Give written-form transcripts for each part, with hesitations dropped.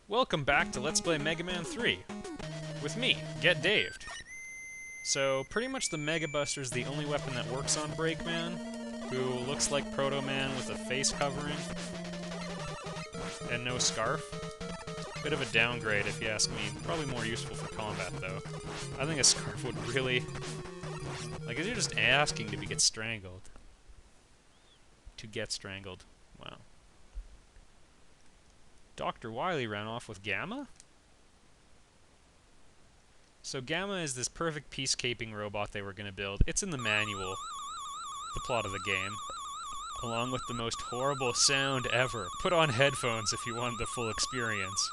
Welcome back to Let's Play Mega Man 3, with me, Get Daved. So, pretty much the Mega Buster's the only weapon that works on Breakman, who looks like Proto Man with a face covering, and no scarf. Bit of a downgrade if you ask me, probably more useful for combat though. I think a scarf would really... Like, you're just asking to get strangled. To get strangled. Wow. Dr. Wily ran off with Gamma? So Gamma is this perfect peacekeeping robot they were going to build. It's in the manual, the plot of the game, along with the most horrible sound ever. Put on headphones if you want the full experience.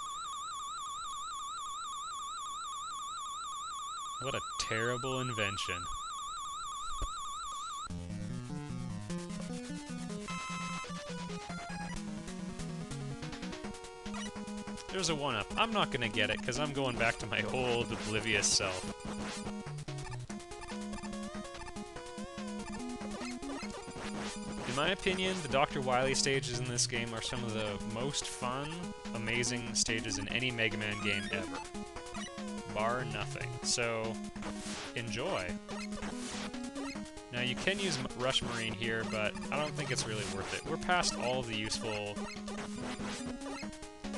What a terrible invention. There's a 1-up. I'm not gonna get it, because I'm going back to my old, oblivious self. In my opinion, the Dr. Wily stages in this game are some of the most fun, amazing stages in any Mega Man game ever. Bar nothing. So, enjoy. Now, you can use Rush Marine here, but I don't think it's really worth it. We're past all of the useful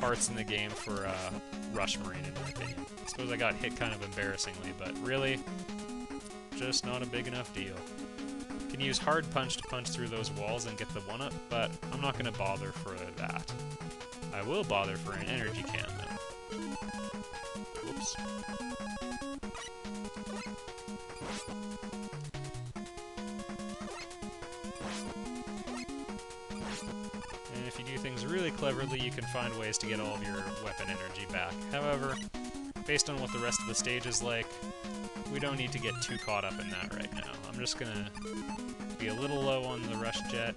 parts in the game for Rush Marine, in my opinion. I suppose I got hit kind of embarrassingly, but really, just not a big enough deal. You can use Hard Punch to punch through those walls and get the 1-up, but I'm not going to bother for that. I will bother for an energy can, though. Whoops. And if you do things really cleverly, you can find ways to get all of your weapon energy back. However, based on what the rest of the stage is like, we don't need to get too caught up in that right now. I'm just gonna be a little low on the Rush Jet,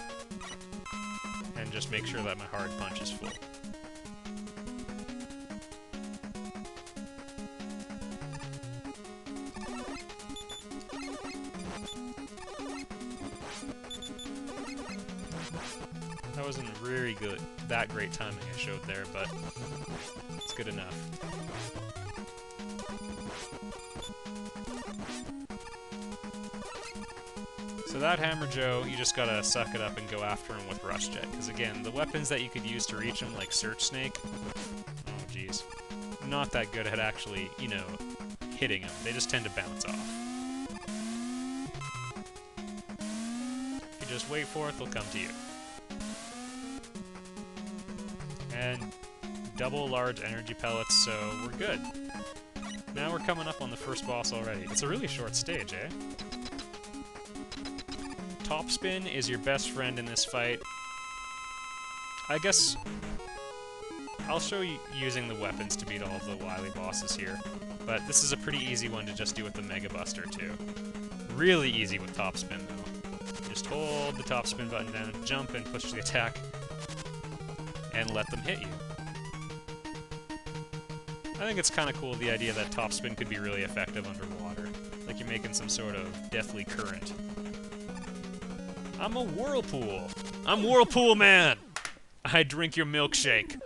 and just make sure that my Hard Punch is full. That wasn't really good, that great timing I showed there, but it's good enough. So that Hammer Joe, you just gotta suck it up and go after him with Rush Jet, because again, the weapons that you could use to reach him, like Search Snake, oh jeez, not that good at actually, you know, hitting him. They just tend to bounce off. If you just wait for it, they'll come to you. And double large energy pellets, so we're good. Now we're coming up on the first boss already. It's a really short stage, eh? Top Spin is your best friend in this fight. I guess I'll show you using the weapons to beat all of the Wily bosses here, but this is a pretty easy one to just do with the Mega Buster too. Really easy with Top Spin though. Just hold the Top Spin button down, jump and push the attack, and let them hit you. I think it's kind of cool, the idea that Top Spin could be really effective underwater. Like you're making some sort of deathly current. I'm a whirlpool! I'm Whirlpool Man! I drink your milkshake.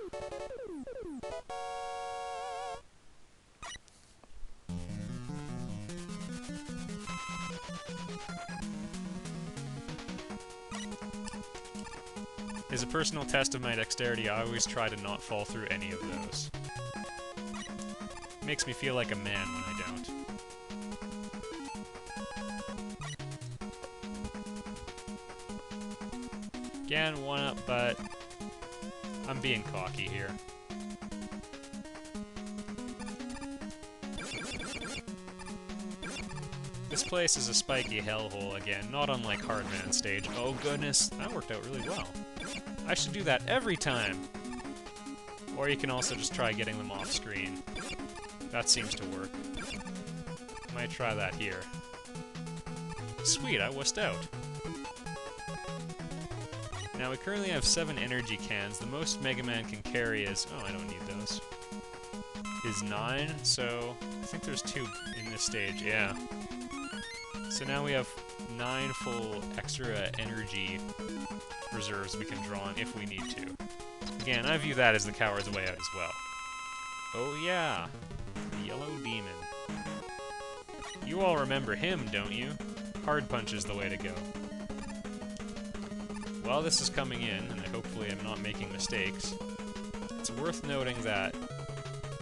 As a personal test of my dexterity, I always try to not fall through any of those. Makes me feel like a man when I don't. Again, 1-up, but I'm being cocky here. This place is a spiky hellhole again, not unlike Hardman stage. Oh goodness, that worked out really well. I should do that every time! Or you can also just try getting them off screen. That seems to work. Might try that here. Sweet, I wussed out. Now we currently have 7 energy cans. The most Mega Man can carry is... oh, I don't need those. Is 9, so I think there's 2 in this stage, yeah. So now we have 9 full extra energy reserves we can draw on if we need to. Again, I view that as the coward's way out as well. Oh yeah, the Yellow Demon. You all remember him, don't you? Hard punch is the way to go. While this is coming in, and hopefully I'm not making mistakes, it's worth noting that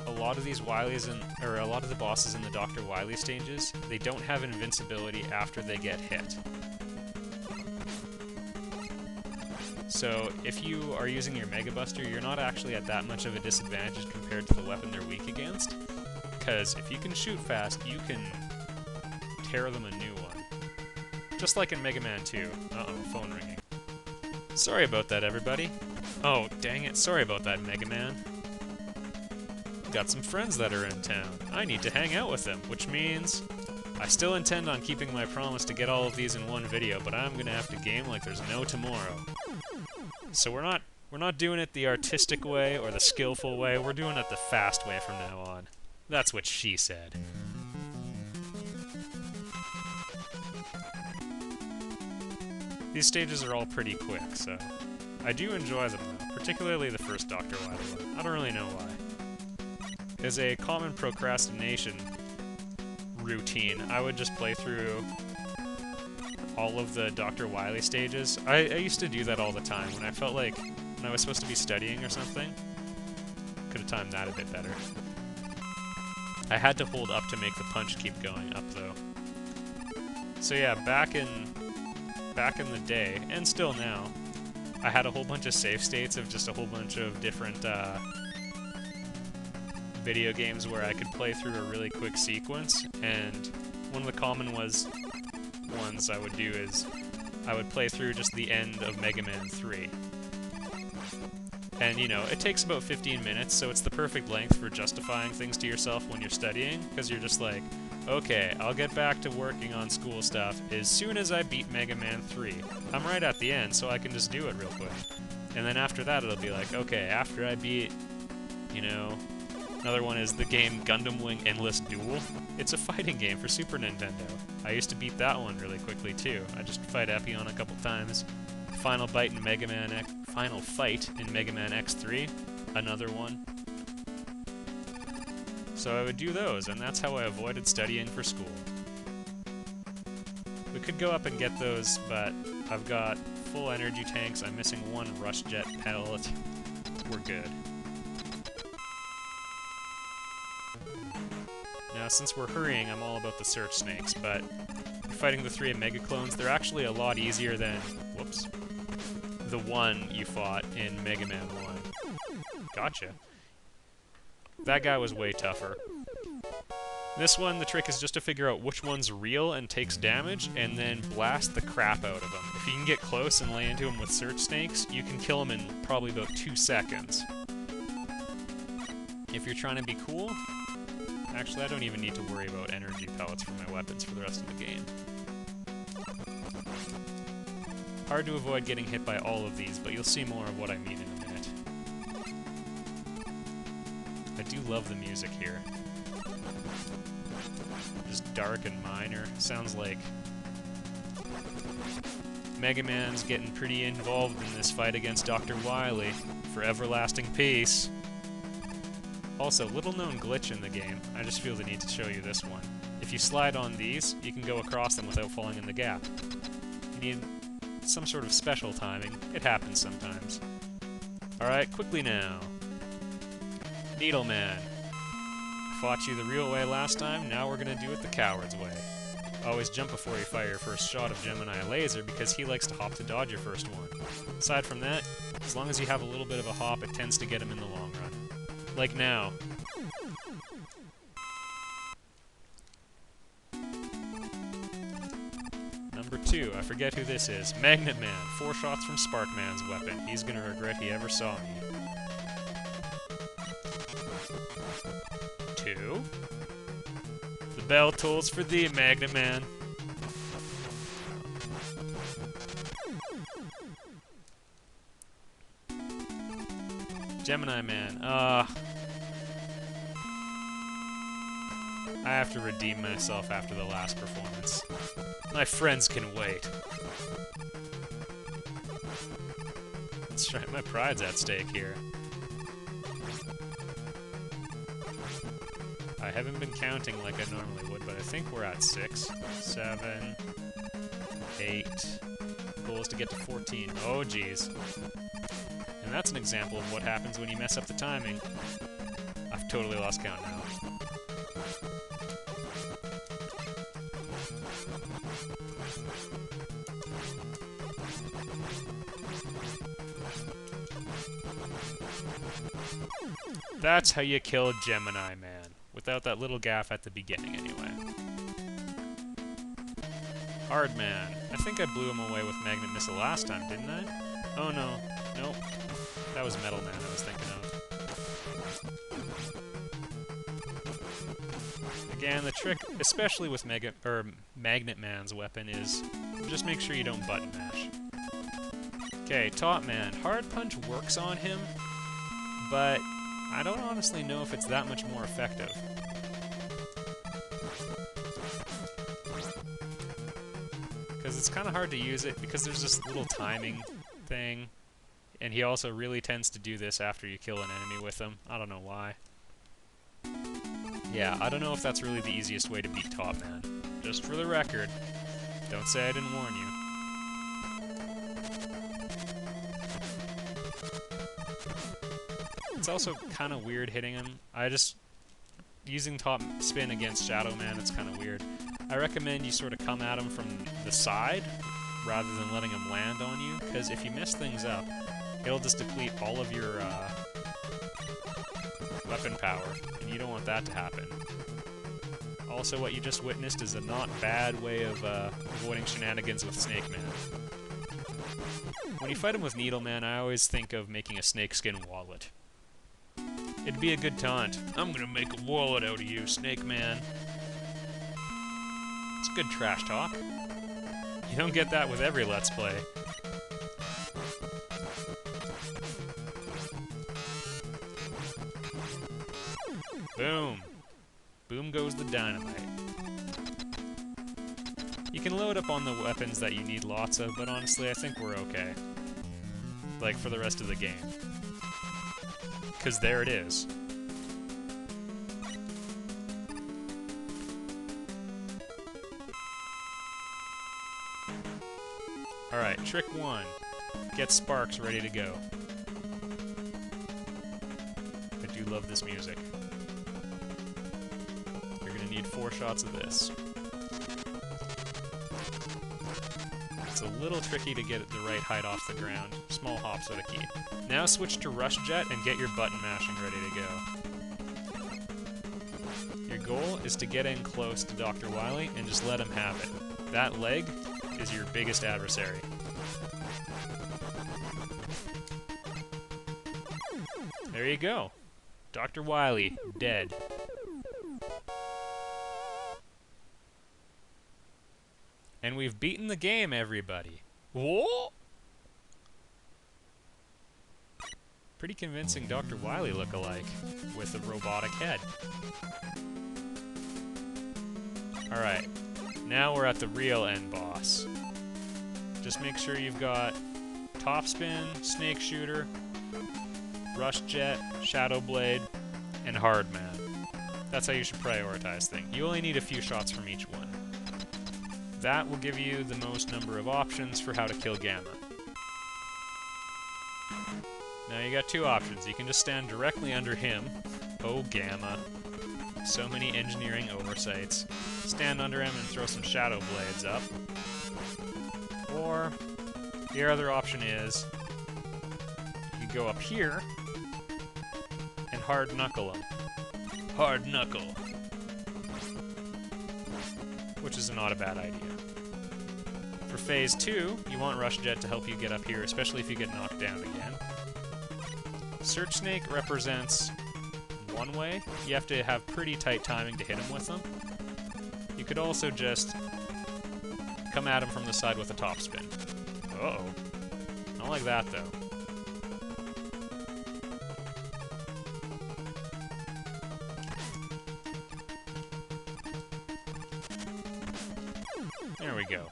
a lot of these Wilys or a lot of the bosses in the Dr. Wily stages, they don't have invincibility after they get hit. So if you are using your Mega Buster, you're not actually at that much of a disadvantage compared to the weapon they're weak against, because if you can shoot fast, you can tear them a new one. Just like in Mega Man 2. Uh-oh, phone ringing. Sorry about that, everybody. Oh, dang it, sorry about that, Mega Man. Got some friends that are in town. I need to hang out with them, which means I still intend on keeping my promise to get all of these in one video, but I'm gonna have to game like there's no tomorrow. So we're not doing it the artistic way or the skillful way, we're doing it the fast way from now on. That's what she said. These stages are all pretty quick, so I do enjoy them though, particularly the first Dr. Wily one. I don't really know why. As a common procrastination routine, I would just play through all of the Dr. Wily stages. I used to do that all the time when I felt like when I was supposed to be studying or something. Could have timed that a bit better. I had to hold up to make the punch keep going up though. So yeah, back in the day, and still now, I had a whole bunch of save states of just a whole bunch of different video games where I could play through a really quick sequence, and one of the common ones I would do is I would play through just the end of Mega Man 3. And, you know, it takes about 15 minutes, so it's the perfect length for justifying things to yourself when you're studying, because you're just like, okay, I'll get back to working on school stuff as soon as I beat Mega Man 3. I'm right at the end, so I can just do it real quick. And then after that, it'll be like, okay, after I beat, you know, another one is the game Gundam Wing Endless Duel. It's a fighting game for Super Nintendo. I used to beat that one really quickly too. I just fight Epion a couple times. Final fight in Mega Man X3, another one. So I would do those, and that's how I avoided studying for school. We could go up and get those, but I've got full energy tanks. I'm missing one rush jet pellet. We're good. Now, since we're hurrying, I'm all about the search snakes, but fighting the 3 Mega Clones, they're actually a lot easier than, whoops, the one you fought in Mega Man 1. Gotcha. That guy was way tougher. This one, the trick is just to figure out which one's real and takes damage, and then blast the crap out of them. If you can get close and lay into him with search snakes, you can kill him in probably about 2 seconds. If you're trying to be cool, actually I don't even need to worry about energy pellets for my weapons for the rest of the game. Hard to avoid getting hit by all of these, but you'll see more of what I mean in a minute. I do love the music here. Just dark and minor. Sounds like Mega Man's getting pretty involved in this fight against Dr. Wily for everlasting peace. Also, little known glitch in the game. I just feel the need to show you this one. If you slide on these, you can go across them without falling in the gap. You need some sort of special timing. It happens sometimes. Alright, quickly now. Needleman. Fought you the real way last time, now we're gonna do it the coward's way. Always jump before you fire your first shot of Gemini Laser, because he likes to hop to dodge your first one. Aside from that, as long as you have a little bit of a hop, it tends to get him in the long run. Like now. Number 2, I forget who this is. Magnet Man, 4 shots from Sparkman's weapon. He's gonna regret he ever saw me. 2. The bell tolls for thee, Magnet Man. Gemini Man, I have to redeem myself after the last performance. My friends can wait. That's right, my pride's at stake here. I haven't been counting like I normally would, but I think we're at 6, 7, 8. Goal is to get to 14. Oh, geez. And that's an example of what happens when you mess up the timing. I've totally lost count now. That's how you kill Gemini Man. Without that little gaff at the beginning, anyway. Hard Man. I think I blew him away with Magnet Missile last time, didn't I? Oh no. Nope. That was Metal Man I was thinking of. Again, the trick, especially with Magnet Man's weapon, is just make sure you don't button mash. Okay, Top Man. Hard Punch works on him, but I don't honestly know if it's that much more effective. Because it's kind of hard to use it, because there's this little timing thing, and he also really tends to do this after you kill an enemy with him. I don't know why. Yeah, I don't know if that's really the easiest way to beat Top Man. Just for the record, don't say I didn't warn you. It's also kind of weird hitting him. Using top spin against Shadow Man, it's kind of weird. I recommend you sort of come at him from the side, rather than letting him land on you, because if you mess things up, it'll just deplete all of your weapon power, and you don't want that to happen. Also, what you just witnessed is a not bad way of avoiding shenanigans with Snake Man. When you fight him with Needle Man, I always think of making a snakeskin wallet. It'd be a good taunt. I'm gonna make a wallet out of you, Snake Man. It's good trash talk. You don't get that with every Let's Play. Boom. Boom goes the dynamite. You can load up on the weapons that you need lots of, but honestly, I think we're okay. Like, for the rest of the game. Because there it is. Alright, trick 1. Get Sparks ready to go. I do love this music. You're gonna need 4 shots of this. It's a little tricky to get it the right height off the ground. Small hops are the key. Now switch to Rush Jet and get your button mashing ready to go. Your goal is to get in close to Dr. Wily and just let him have it. That leg is your biggest adversary. There you go. Dr. Wily, dead. And we've beaten the game, everybody. Whoa! Pretty convincing Dr. Wily look-alike, with a robotic head. Alright, now we're at the real end boss. Just make sure you've got Top Spin, Snake Shooter, Rush Jet, Shadow Blade, and Hard Man. That's how you should prioritize things. You only need a few shots from each one. That will give you the most number of options for how to kill Gamma. Now you got 2 options. You can just stand directly under him. Oh, Gamma. So many engineering oversights. Stand under him and throw some Shadow Blades up. Or, your other option is, you go up here, and Hard Knuckle him. Hard Knuckle. Which is not a bad idea. For Phase 2, you want Rush Jet to help you get up here, especially if you get knocked down again. Search Snake represents one way. You have to have pretty tight timing to hit him with them. You could also just come at him from the side with a top spin. Uh-oh. Not like that, though. There we go.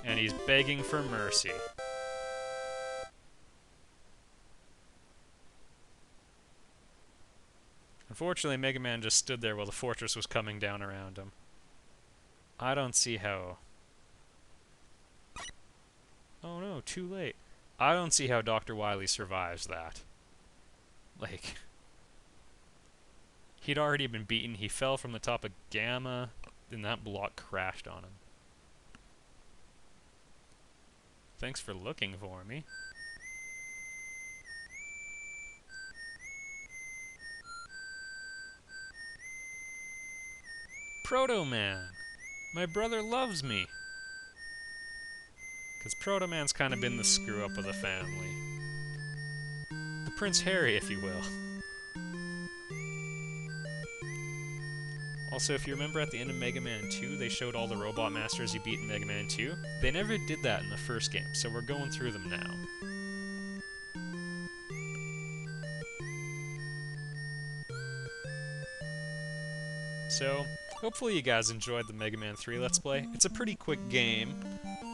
And he's begging for mercy. Unfortunately, Mega Man just stood there while the fortress was coming down around him. I don't see how... Oh no, too late. I don't see how Dr. Wily survives that. Like... He'd already been beaten, he fell from the top of Gamma, and that block crashed on him. Thanks for looking for me. Proto Man! My brother loves me! Because Proto Man's kind of been the screw-up of the family. The Prince Harry, if you will. Also, if you remember at the end of Mega Man 2, they showed all the Robot Masters you beat in Mega Man 2. They never did that in the first game, so we're going through them now. So, hopefully you guys enjoyed the Mega Man 3 Let's Play. It's a pretty quick game.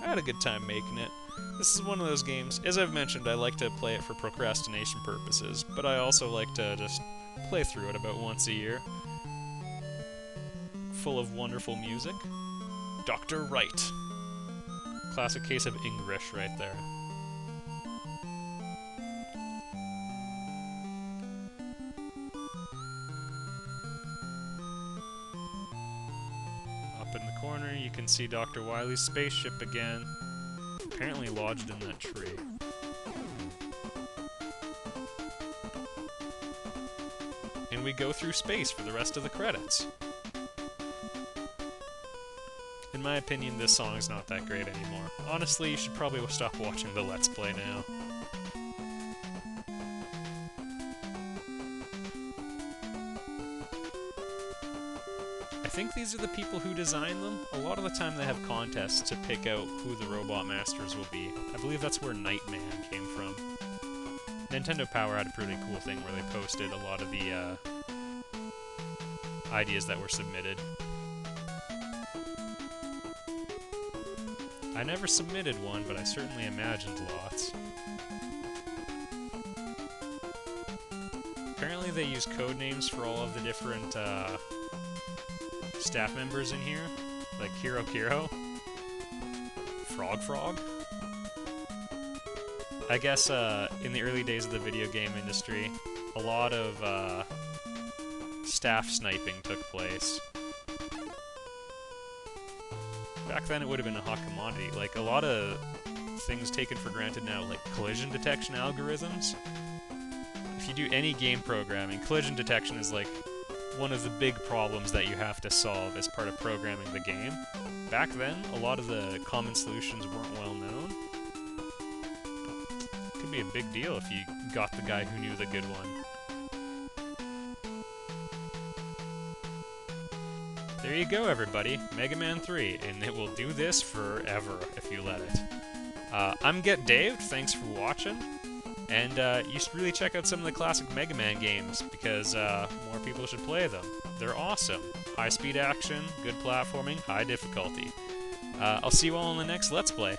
I had a good time making it. This is one of those games, as I've mentioned, I like to play it for procrastination purposes, but I also like to just play through it about once a year. Full of wonderful music. Dr. Wright. Classic case of English right there. Up in the corner you can see Dr. Wily's spaceship again. Apparently lodged in that tree. And we go through space for the rest of the credits. In my opinion, this song is not that great anymore. Honestly, you should probably stop watching the Let's Play now. I think these are the people who designed them. A lot of the time they have contests to pick out who the Robot Masters will be. I believe that's where Nightman came from. Nintendo Power had a pretty cool thing where they posted a lot of the ideas that were submitted. I never submitted one, but I certainly imagined lots. Apparently they use code names for all of the different staff members in here, like Kiro Kiro, Frog Frog. I guess in the early days of the video game industry, a lot of staff sniping took place. Back then it would have been a hot commodity. Like, a lot of things taken for granted now, like collision detection algorithms. If you do any game programming, collision detection is like one of the big problems that you have to solve as part of programming the game. Back then, a lot of the common solutions weren't well known. Could be a big deal if you got the guy who knew the good one. There you go, everybody. Mega Man 3, and it will do this forever if you let it. I'm Get Dave, thanks for watching, and you should really check out some of the classic Mega Man games, because more people should play them. They're awesome. High-speed action, good platforming, high difficulty. I'll see you all in the next Let's Play.